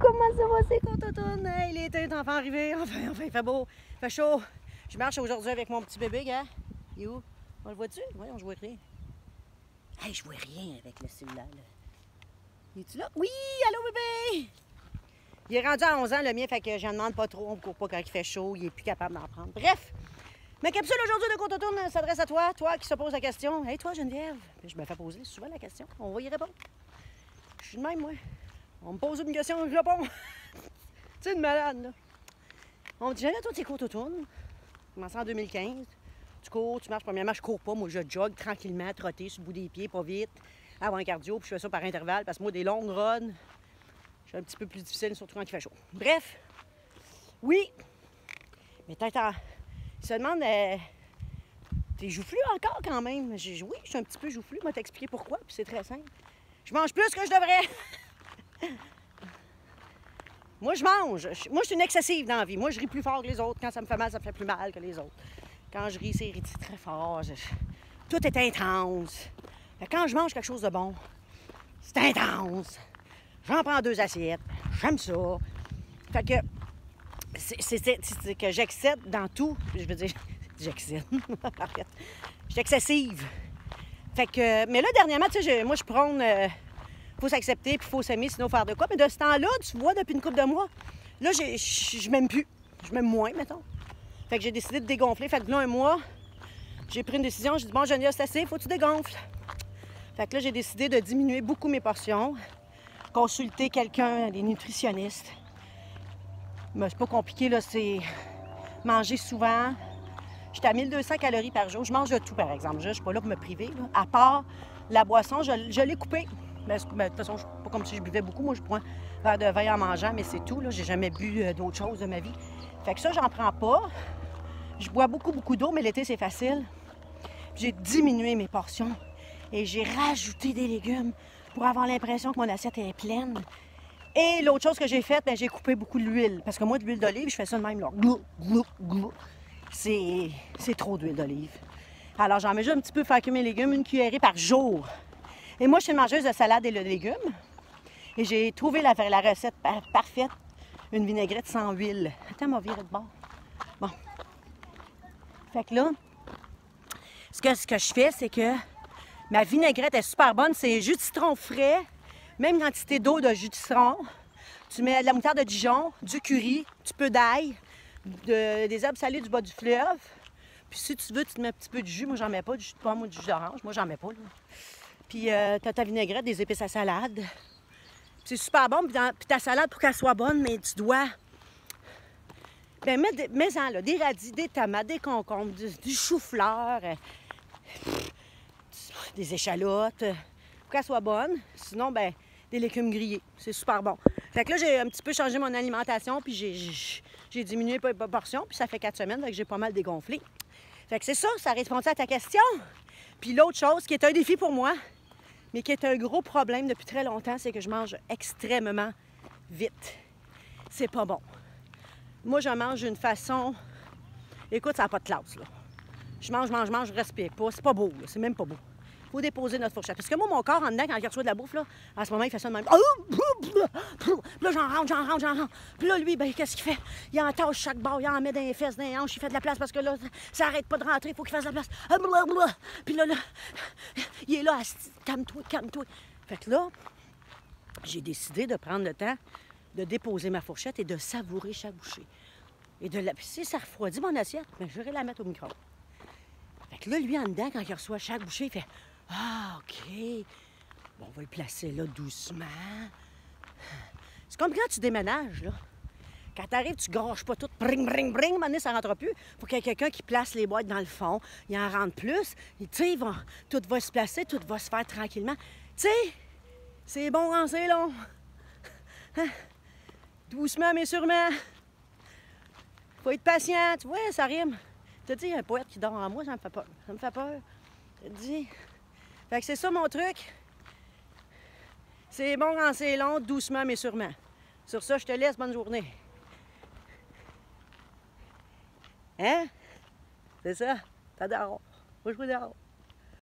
Comment ça va, c'est Côte-Automne? Hey, l'été est enfin arrivé. Enfin, il fait beau, il fait chaud. Je marche aujourd'hui avec mon petit bébé, gars. Il est où? On le voit-tu? Voyons, je vois rien. Hey, je vois rien avec le cellulaire, là. Es-tu là? Oui! Allô, bébé! Il est rendu à 11 ans, le mien, fait que j'en demande pas trop. On ne court pas quand il fait chaud. Il est plus capable d'en prendre. Bref! Ma capsule aujourd'hui de Côte-Automne s'adresse à toi, toi qui se pose la question. Hey, toi, Geneviève! Puis je me fais poser souvent la question. On va y répondre. Je suis de même, moi. On me pose une question, je réponds. Tu sais, une malade, là. On me dit, jamais toi, t'es Côte-Automne. Commencé en 2015. Tu cours, tu marches. Premièrement, je cours pas. Moi, je jogue tranquillement, trotter sur le bout des pieds, pas vite. Avoir un cardio, puis je fais ça par intervalle. Parce que moi, des longues runs, je suis un petit peu plus difficile, surtout quand il fait chaud. Bref, oui. Mais peut-être, il se demande, t'es joufflu encore quand même? Oui, je suis un petit peu joufflu. Moi, t'expliquer pourquoi, puis c'est très simple. Je mange plus que je devrais. Moi, je mange. Moi, je suis une excessive dans la vie. Moi, je ris plus fort que les autres. Quand ça me fait mal, ça me fait plus mal que les autres. Quand je ris, c'est très fort. Tout est intense. Quand je mange quelque chose de bon, c'est intense. J'en prends 2 assiettes. J'aime ça. Fait que c'est que j'excède dans tout. Je veux dire, j'excède. Arrête. Je suis excessive. Fait que, mais là, dernièrement, tu sais, moi, je prône... faut s'accepter, puis il faut s'aimer, sinon faire de quoi. Mais de ce temps-là, tu vois, depuis une couple de mois, là, je m'aime plus. Je m'aime moins, mettons. Fait que j'ai décidé de dégonfler. Fait que là, un mois, j'ai pris une décision. J'ai dit, bon, Geneviève, c'est assez, faut que tu dégonfles. Fait que là, j'ai décidé de diminuer beaucoup mes portions, consulter quelqu'un, des nutritionnistes. Mais c'est pas compliqué, là, c'est manger souvent. J'étais à 1200 calories par jour. Je mange de tout, par exemple. Je ne suis pas là pour me priver, là. À part la boisson, je l'ai coupée. Mais de toute façon, c'est pas comme si je buvais beaucoup. Moi, je prends un verre de vin en mangeant, mais c'est tout. J'ai jamais bu d'autre chose de ma vie. Fait que ça, j'en prends pas. Je bois beaucoup d'eau, mais l'été, c'est facile. J'ai diminué mes portions et j'ai rajouté des légumes pour avoir l'impression que mon assiette est pleine. Et l'autre chose que j'ai faite, j'ai coupé beaucoup de l'huile. Parce que moi, de l'huile d'olive, je fais ça de même, là. Glou, glou, glou. C'est trop d'huile d'olive. Alors, j'en mets juste un petit peu pour faire cuire mes légumes, une cuillerée par jour. Et moi, je suis une mangeuse de salade et de légumes. Et j'ai trouvé la recette parfaite. Une vinaigrette sans huile. Attends, on va virer de bord. Bon. Fait que là, ce que je fais, c'est que ma vinaigrette est super bonne. C'est jus de citron frais, même quantité d'eau de jus de citron. Tu mets de la moutarde de Dijon, du curry, un petit peu d'ail, des herbes salées du bas du fleuve. Puis si tu veux, tu te mets un petit peu de jus. Moi, j'en mets pas, du jus de pomme ou du jus d'orange. Moi, j'en mets pas, là. Puis t'as ta vinaigrette, des épices à salade. C'est super bon. Puis ta salade, pour qu'elle soit bonne, mais tu dois... Bien, mets-en là, des radis, des tomates, des concombres, du chou-fleur, des échalotes, pour qu'elle soit bonne. Sinon, ben des légumes grillés. C'est super bon. Fait que là, j'ai un petit peu changé mon alimentation, puis j'ai diminué les portions, puis ça fait 4 semaines, donc j'ai pas mal dégonflé. Fait que c'est ça répondait à ta question. Puis l'autre chose qui est un défi pour moi, mais qui est un gros problème depuis très longtemps, c'est que je mange extrêmement vite. C'est pas bon. Moi, je mange d'une façon... Écoute, ça n'a pas de classe, là. Je mange, je respire pas. C'est pas beau, là. C'est même pas beau. Il faut déposer notre fourchette. Parce que moi, mon corps, en dedans, quand il reçoit de la bouffe, là, en ce moment, il fait ça de même. Puis là, j'en rentre. Puis là, lui, ben, qu'est-ce qu'il fait? Il entache chaque barre, il en met dans les fesses, dans les hanches, il fait de la place parce que là, ça arrête pas de rentrer, il faut qu'il fasse de la place. Puis là, il est là, calme-toi. Fait que là, j'ai décidé de prendre le temps de déposer ma fourchette et de savourer chaque bouchée. Et si ça refroidit mon assiette, ben, je vais la mettre au micro. Fait que là, lui, en dedans, quand il reçoit chaque bouchée, il fait « Ah, OK. Bon, on va le placer là doucement. » C'est comme quand tu déménages, là. Quand tu arrives, tu gâches pas tout. Bring, à un moment donné, ça ne rentre plus. Il faut qu'il y ait quelqu'un qui place les boîtes dans le fond. Il en rentre plus. Tu sais, tout va se placer, tout va se faire tranquillement. Tu sais, c'est bon quand c'est long. Hein? Doucement, mais sûrement. Faut être patient. Tu vois, ça rime. Tu te dis, un poète qui dort en moi, ça me fait peur. Ça me fait peur. Je te dis. Fait que c'est ça mon truc. C'est bon quand c'est long, doucement, mais sûrement. Sur ça, je te laisse. Bonne journée. Hein? C'est ça? T'adores. Moi, je vous adore.